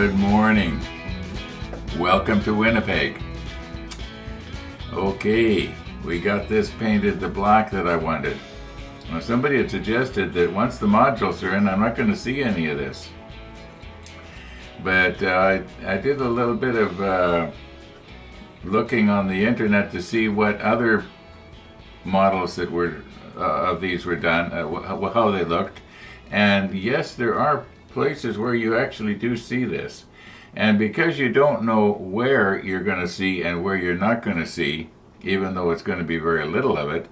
Good morning. Welcome to Winnipeg. Okay, we got this painted the black that I wanted. Now, somebody had suggested that once the modules are in, I'm not going to see any of this. But I did a little bit of looking on the internet to see what other models that were of these were done, how they looked. And yes, there are places where you actually do see this. And because you don't know where you're going to see and where you're not going to see, even though it's going to be very little of it,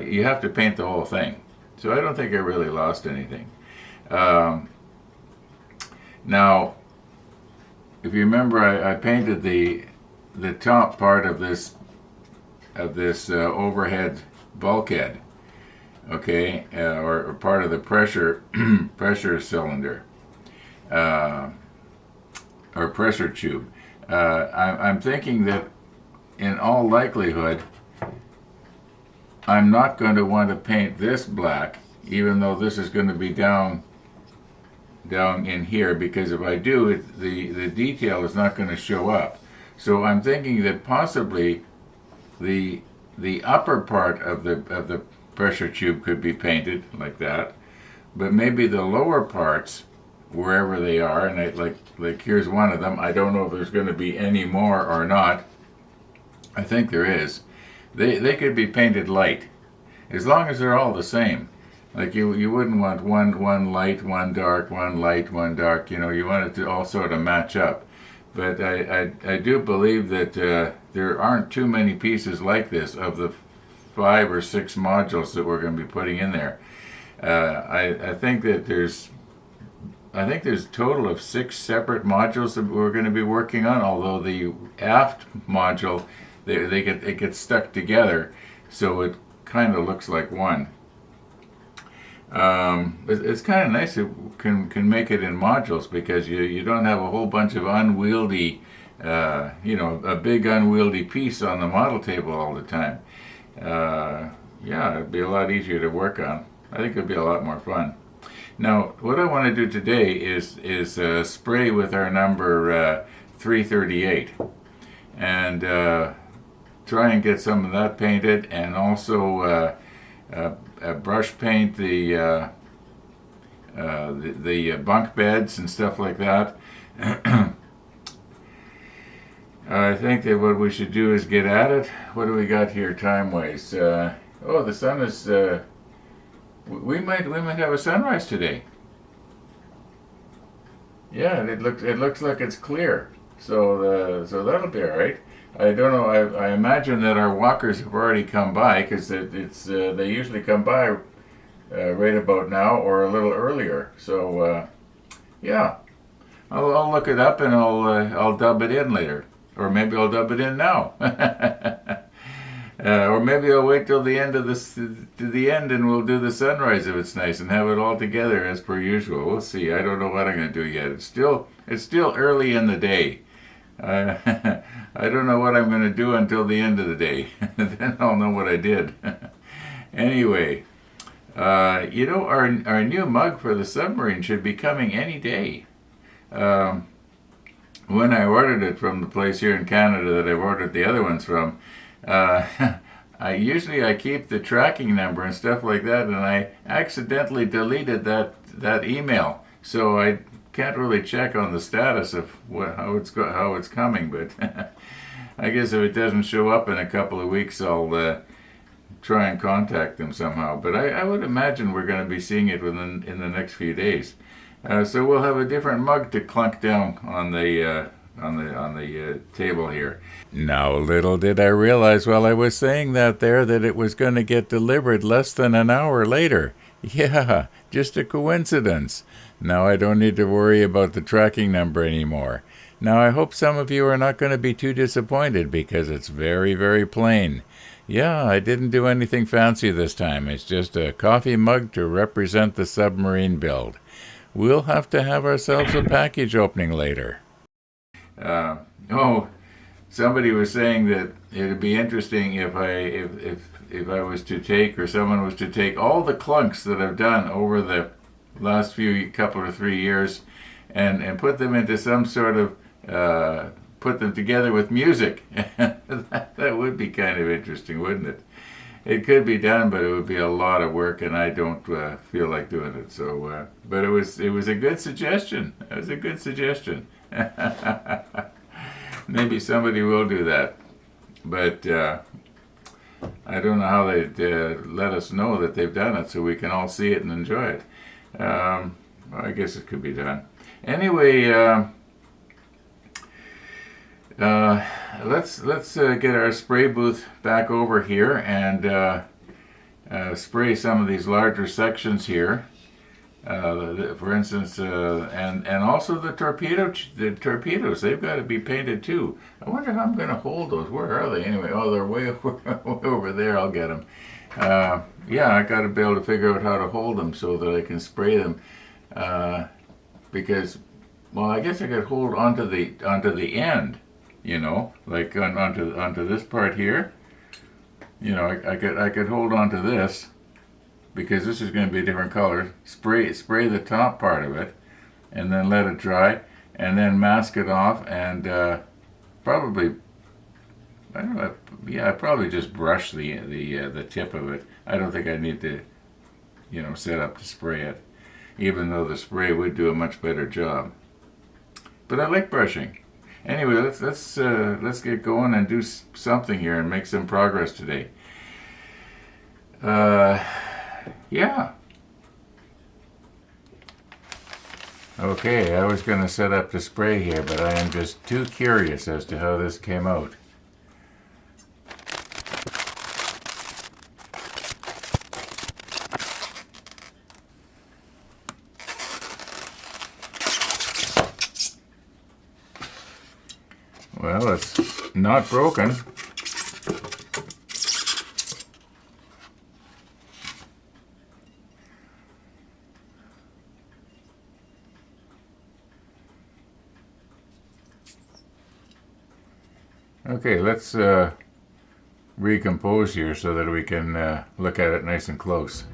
you have to paint the whole thing. So I don't think I really lost anything. Now, if you remember, I painted the top part of this overhead bulkhead, okay, or part of the pressure cylinder, or pressure tube. I'm thinking that in all likelihood, I'm not going to want to paint this black, even though this is going to be down in here, because if I do, the detail is not going to show up. So I'm thinking that possibly the upper part of the pressure tube could be painted like that, but maybe the lower parts, wherever they are, and like here's one of them. I don't know if there's going to be any more or not. I think there is. They could be painted light, as long as they're all the same. Like you wouldn't want one light, one dark, one light, one dark. You want it to all sort of match up. But I do believe that there aren't too many pieces like this of the 5 or 6 modules that we're going to be putting in there. I think that there's a total of 6 separate modules that we're going to be working on. Although the aft module, it gets stuck together, so it kind of looks like one. It's kind of nice you can make it in modules, because you don't have a whole bunch of unwieldy, a big unwieldy piece on the model table all the time. Yeah, it'd be a lot easier to work on. I think it'd be a lot more fun. Now, what I want to do today is spray with our number 338, and try and get some of that painted, and also brush paint the bunk beds and stuff like that. I think that what we should do is get at it. What do we got here time-wise? The sun is. We might have a sunrise today. Yeah, it looks like it's clear. So that'll be all right. I don't know. I imagine that our walkers have already come by, because they usually come by right about now or a little earlier. So yeah, I'll look it up and I'll dub it in later, or maybe I'll dub it in now, or maybe I'll wait till the end of the end and we'll do the sunrise if it's nice and have it all together as per usual. We'll see. I don't know what I'm going to do yet. It's still early in the day. I don't know what I'm going to do until the end of the day. Then I'll know what I did. Anyway, our new mug for the submarine should be coming any day. When I ordered it from the place here in Canada that I've ordered the other ones from, I usually keep the tracking number and stuff like that, and I accidentally deleted that email, so I can't really check on the status of how it's coming. But I guess if it doesn't show up in a couple of weeks, I'll try and contact them somehow. But I would imagine we're going to be seeing it in the next few days. So we'll have a different mug to clunk down on the table here. Now, little did I realize while I was saying that it was going to get delivered less than an hour later. Yeah, just a coincidence. Now I don't need to worry about the tracking number anymore. Now I hope some of you are not going to be too disappointed, because it's very, very plain. Yeah, I didn't do anything fancy this time. It's just a coffee mug to represent the submarine build. We'll have to have ourselves a package opening later. Somebody was saying that it'd be interesting if I was to take, or someone was to take all the clunks that I've done over the last couple or 3 years and put them into some sort of put them together with music. That would be kind of interesting, wouldn't it? It could be done, but it would be a lot of work, and I don't feel like doing it. So, but it was a good suggestion. It was a good suggestion. Maybe somebody will do that, but I don't know how they'd let us know that they've done it, so we can all see it and enjoy it. Well, I guess it could be done. Anyway, let's get our spray booth back over here and spray some of these larger sections here. For instance, and also the torpedoes, they've got to be painted too. I wonder how I'm going to hold those. Where are they anyway? Oh, they're way over there. I'll get them. Yeah, I got to be able to figure out how to hold them so that I can spray them. Because, well, I guess I could hold onto the end, you know, like onto this part here. You know, I could hold onto this, because this is going to be a different color. Spray the top part of it, and then let it dry, and then mask it off, and probably, I don't know, yeah, probably just brush the tip of it. I don't think I need to, you know, set up to spray it, even though the spray would do a much better job. But I like brushing. Anyway, let's get going and do something here and make some progress today. Yeah. Okay, I was going to set up the spray here, but I am just too curious as to how this came out. Well, it's not broken. Okay, let's recompose here so that we can look at it nice and close.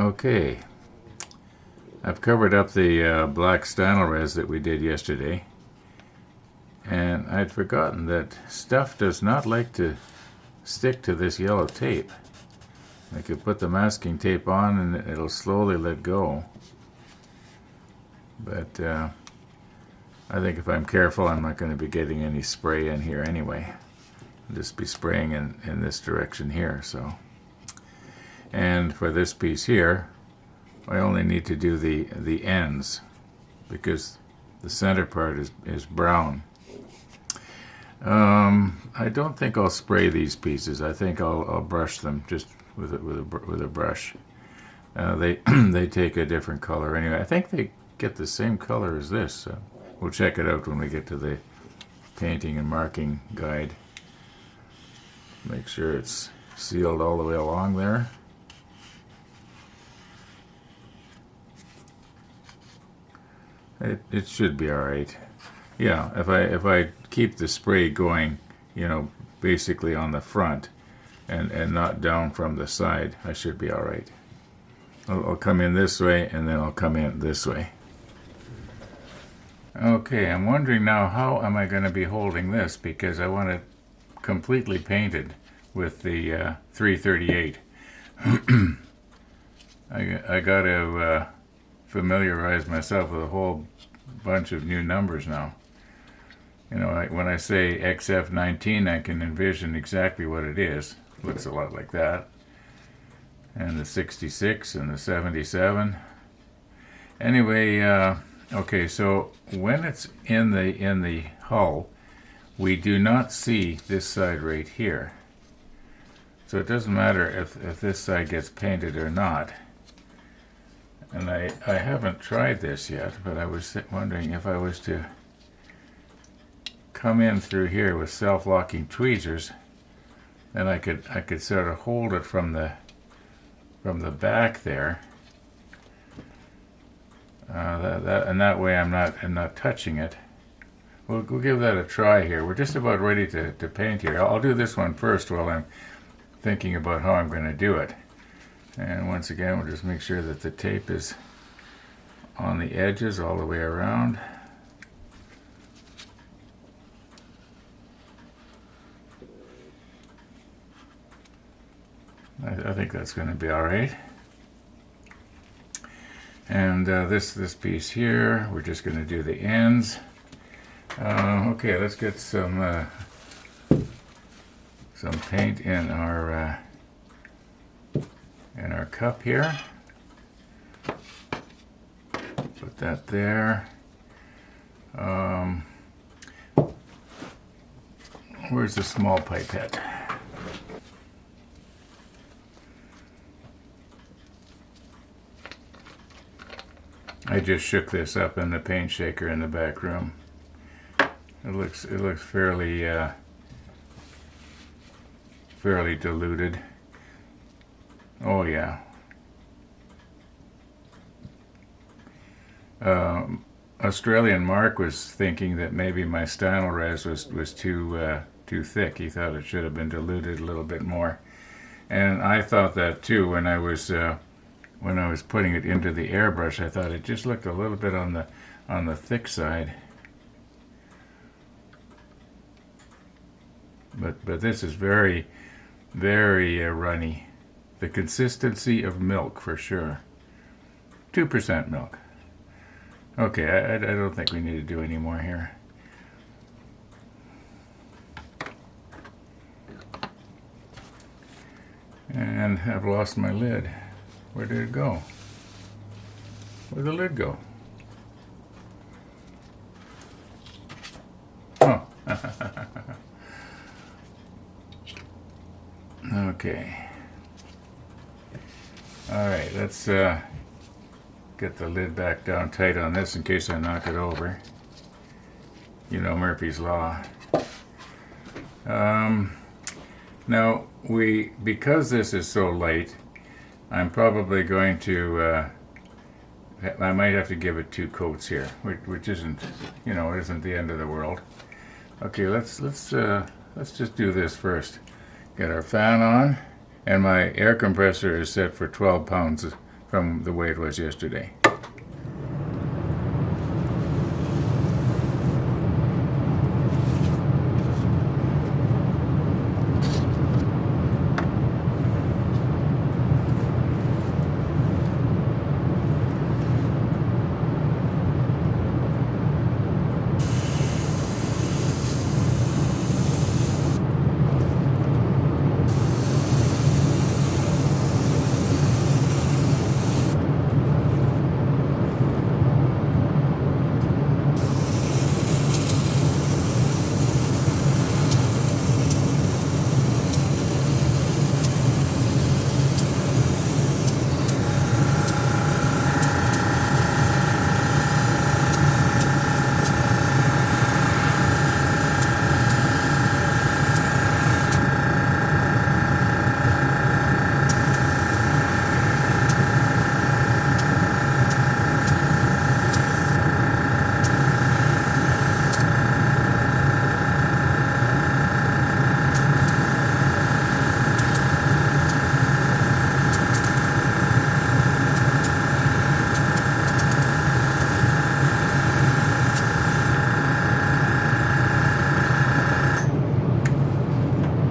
Okay, I've covered up the black stanlres that we did yesterday, and I'd forgotten that stuff does not like to stick to this yellow tape. I could put the masking tape on and it'll slowly let go, but I think if I'm careful I'm not going to be getting any spray in here anyway. I'll just be spraying in this direction here. So. And for this piece here, I only need to do the ends, because the center part is brown. I don't think I'll spray these pieces. I think I'll brush them just with a brush. They take a different color anyway. I think they get the same color as this. So we'll check it out when we get to the painting and marking guide. Make sure it's sealed all the way along there. It should be all right. Yeah, if I keep the spray going, you know, basically on the front and not down from the side, I should be all right. I'll come in this way and then I'll come in this way. Okay, I'm wondering now, how am I going to be holding this, because I want it completely painted with the 338. I got to familiarize myself with the whole bunch of new numbers now. You know, when I say XF19, I can envision exactly what it is. Looks a lot like that. And the 66 and the 77. Anyway, okay, so when it's in the hull, we do not see this side right here. So it doesn't matter if this side gets painted or not. And I haven't tried this yet, but I was wondering if I was to come in through here with self-locking tweezers, then I could sort of hold it from the back there. And that way I'm not touching it. We'll give that a try here. We're just about ready to paint here. I'll do this one first while I'm thinking about how I'm going to do it. And once again, we'll just make sure that the tape is on the edges all the way around. I think that's going to be all right. And this piece here, we're just going to do the ends. Okay, let's get some paint in our cup here. Put that there. Where's the small pipette? I just shook this up in the paint shaker in the back room. It looks fairly diluted. Oh yeah. Australian Mark was thinking that maybe my Stynel res was too thick. He thought it should have been diluted a little bit more, and I thought that too when I was putting it into the airbrush. I thought it just looked a little bit on the thick side. But this is very, very runny. The consistency of milk for sure. 2% milk. Okay, I don't think we need to do any more here. And I've lost my lid. Where did it go? Where'd the lid go? Oh. Okay. All right, let's get the lid back down tight on this in case I knock it over. You know Murphy's Law. Now, because this is so light, I'm probably going to, I might have to give it 2 coats here, which isn't, you know, isn't the end of the world. Okay, let's just do this first. Get our fan on, and my air compressor is set for 12 pounds from the way it was yesterday.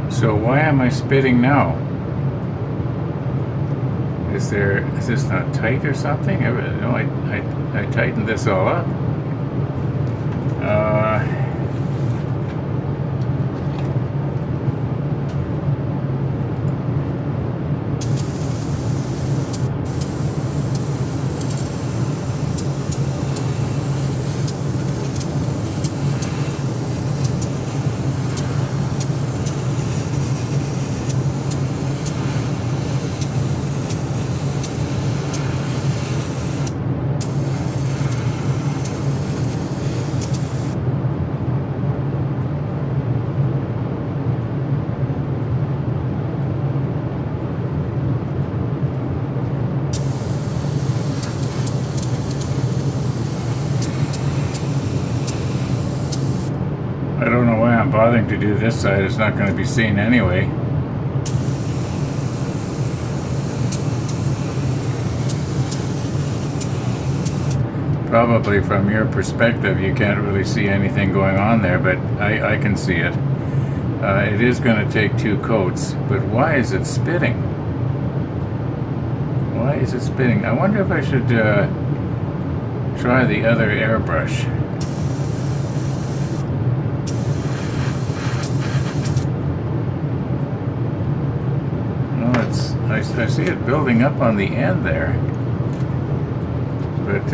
So why am I spitting now? Is this not tight or something? No, I tightened this all up. I don't know why I'm bothering to do this side. It's not going to be seen anyway. Probably from your perspective you can't really see anything going on there, but I can see it. It is going to take 2 coats, but why is it spitting? Why is it spitting? I wonder if I should try the other airbrush. I see it building up on the end there, but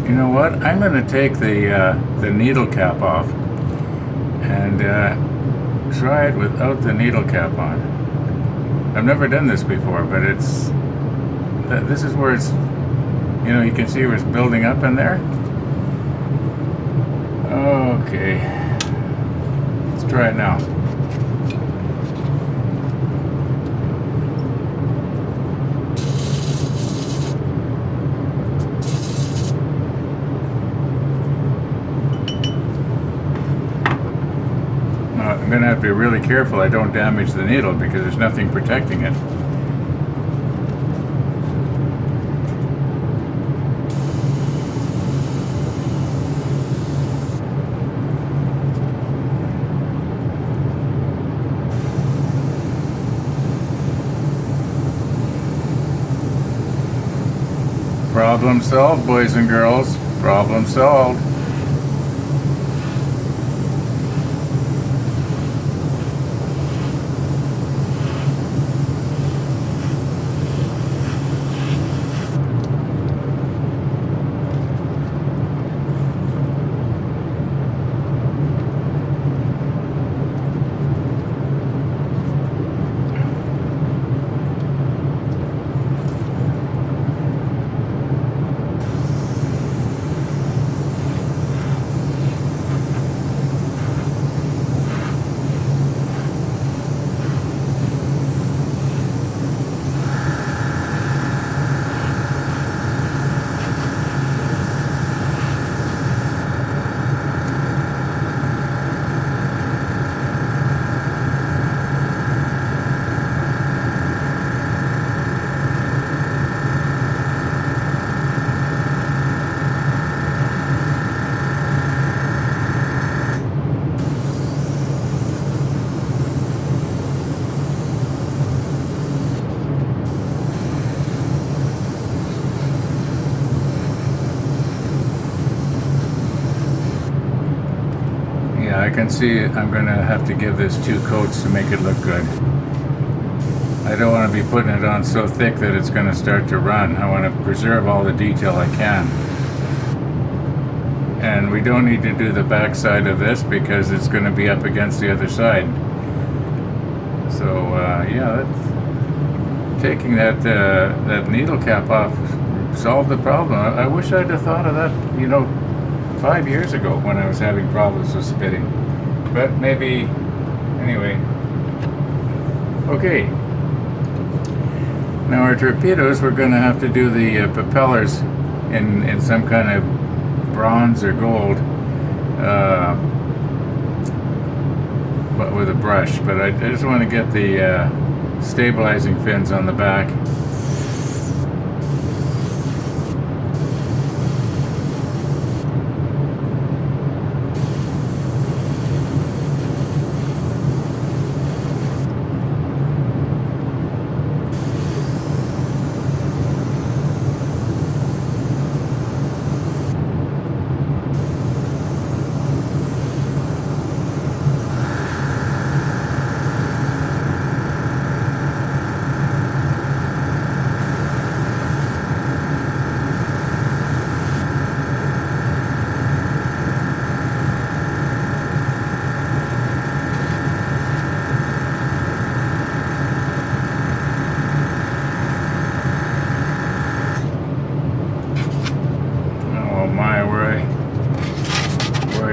you know what? I'm going to take the needle cap off and try it without the needle cap on. I've never done this before, but this is where it's, you know, you can see where it's building up in there. Okay, let's try it now. I'm going to have to be really careful I don't damage the needle because there's nothing protecting it. Problem solved, boys and girls. Problem solved. I can see I'm going to have to give this 2 coats to make it look good. I don't want to be putting it on so thick that it's going to start to run. I want to preserve all the detail I can. And we don't need to do the back side of this because it's going to be up against the other side. So yeah, taking that needle cap off solved the problem. I wish I'd have thought of that, you know, 5 years ago when I was having problems with spitting. But maybe Anyway, okay. Now our torpedoes, we're going to have to do the propellers in some kind of bronze or gold, but with a brush. But I just want to get the stabilizing fins on the back.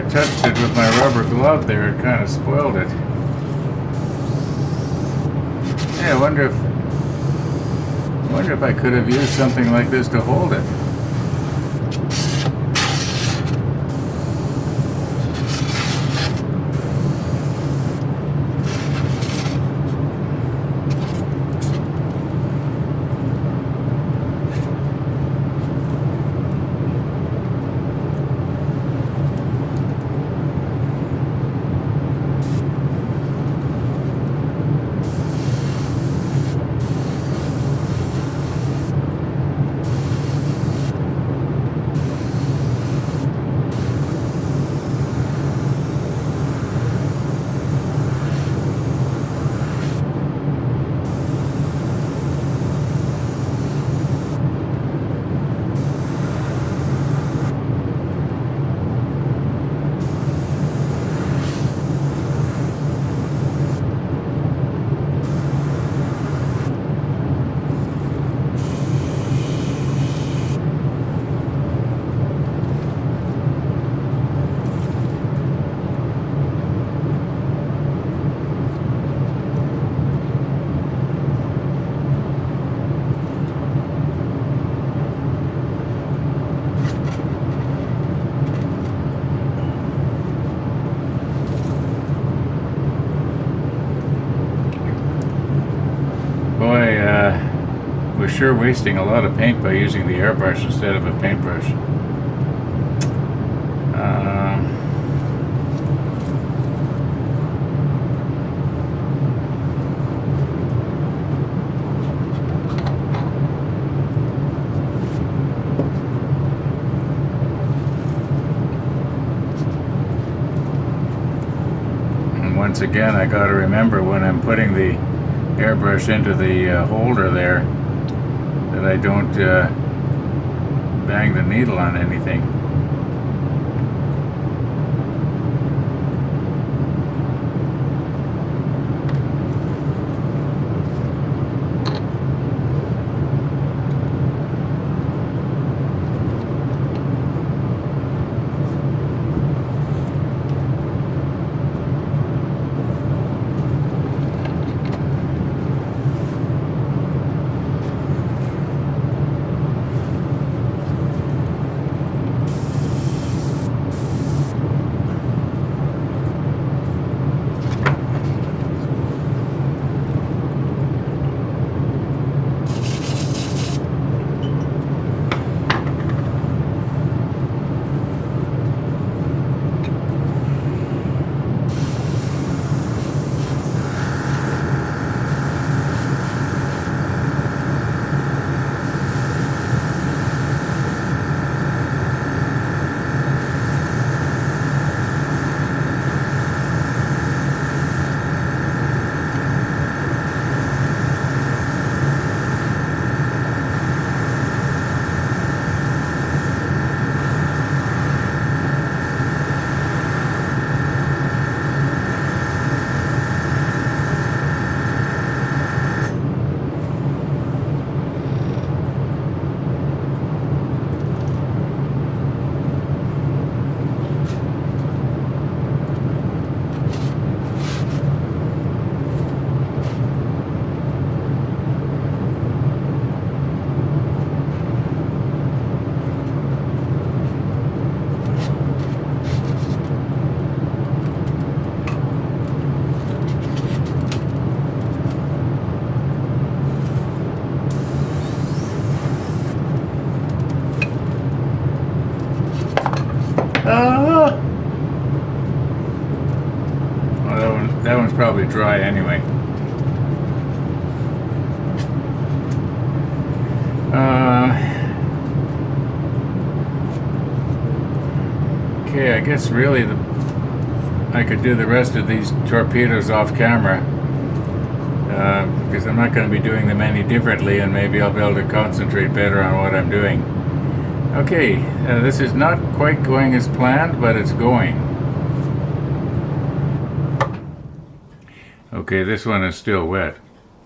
Touched it with my rubber glove there, it kind of spoiled it. Yeah, I wonder if I could have used something like this to hold it. We're sure wasting a lot of paint by using the airbrush instead of a paintbrush. And once again, I got to remember when I'm putting the airbrush into the holder there that I don't bang the needle on anything. dry anyway. Okay, I guess really I could do the rest of these torpedoes off camera, because I'm not going to be doing them any differently, and maybe I'll be able to concentrate better on what I'm doing. Okay, this is not quite going as planned, but it's going. Okay, this one is still wet,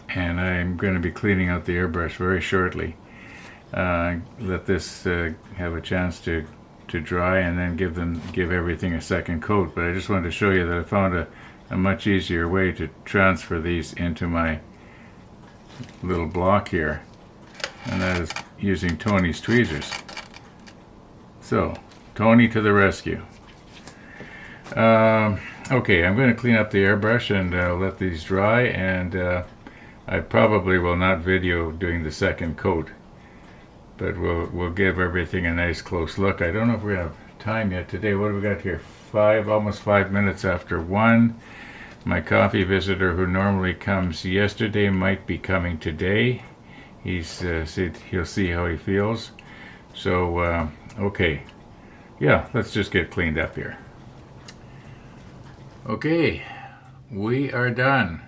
and I'm going to be cleaning out the airbrush very shortly. Let this have a chance to dry, and then give everything a second coat. But I just wanted to show you that I found a much easier way to transfer these into my little block here, and that is using Tony's tweezers. So, Tony to the rescue. Okay, I'm going to clean up the airbrush and let these dry, and I probably will not video doing the second coat, but we'll give everything a nice close look. I don't know if we have time yet today. What do we got here? Almost 5 minutes after 1. My coffee visitor, who normally comes yesterday, might be coming today. He's said he'll see how he feels. So okay, yeah, let's just get cleaned up here. Okay, we are done.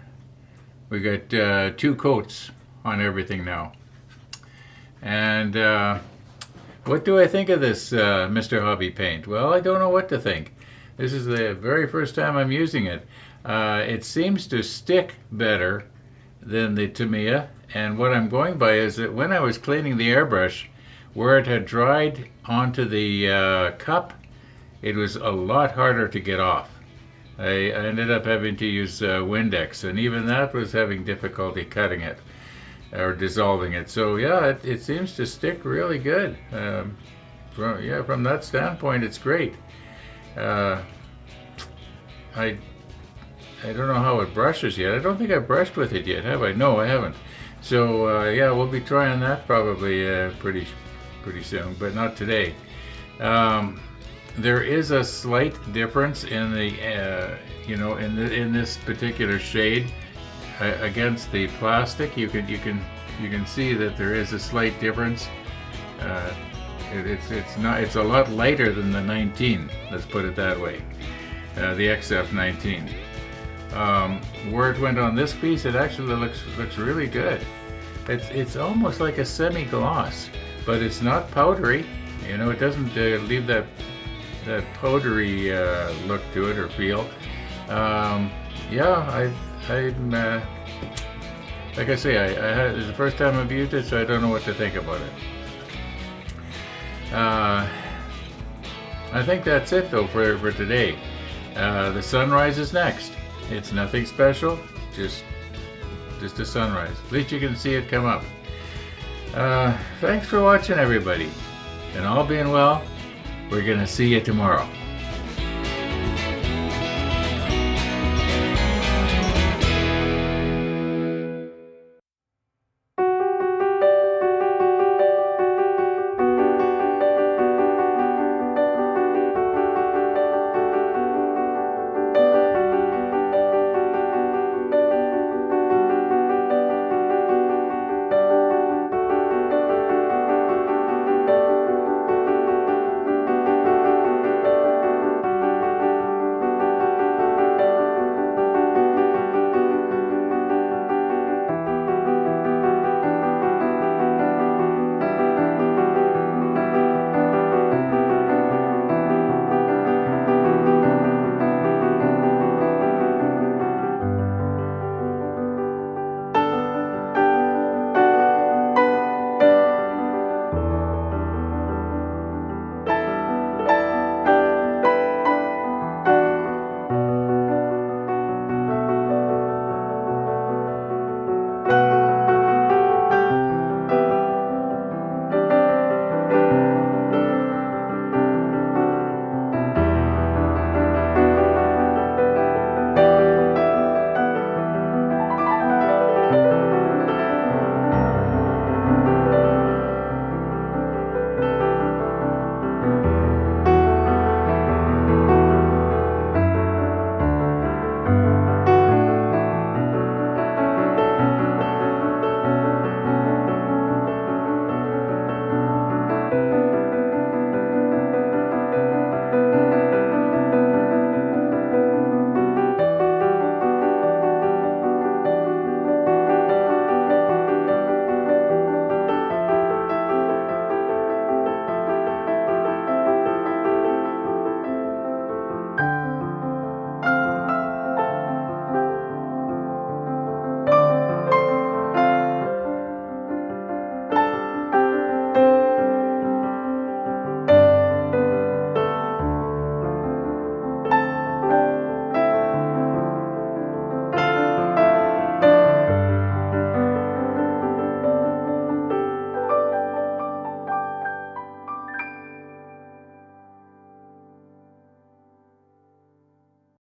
We got 2 coats on everything now. And what do I think of this Mr. Hobby paint? Well, I don't know what to think. This is the very first time I'm using it. It seems to stick better than the Tamiya, and what I'm going by is that when I was cleaning the airbrush, where it had dried onto the cup, it was a lot harder to get off. I ended up having to use Windex, and even that was having difficulty cutting it or dissolving it. So yeah, it seems to stick really good. From that standpoint, it's great. I don't know how it brushes yet. I don't think I've brushed with it yet, have I? No, I haven't. So yeah, we'll be trying that probably pretty soon, but not today. There is a slight difference in the in this particular shade against the plastic. You can see that there is a slight difference. It's a lot lighter than the 19. Let's put it that way. The XF19. Where it went on this piece, it actually looks really good. It's almost like a semi-gloss, but it's not powdery. You know, it doesn't leave that powdery look to it or feel. Yeah, I'm like I say, it's the first time I've used it, so I don't know what to think about it. I think that's it though for today. The sunrise is next. It's nothing special, just a sunrise. At least you can see it come up. Thanks for watching, everybody. And all being well, we're gonna see you tomorrow.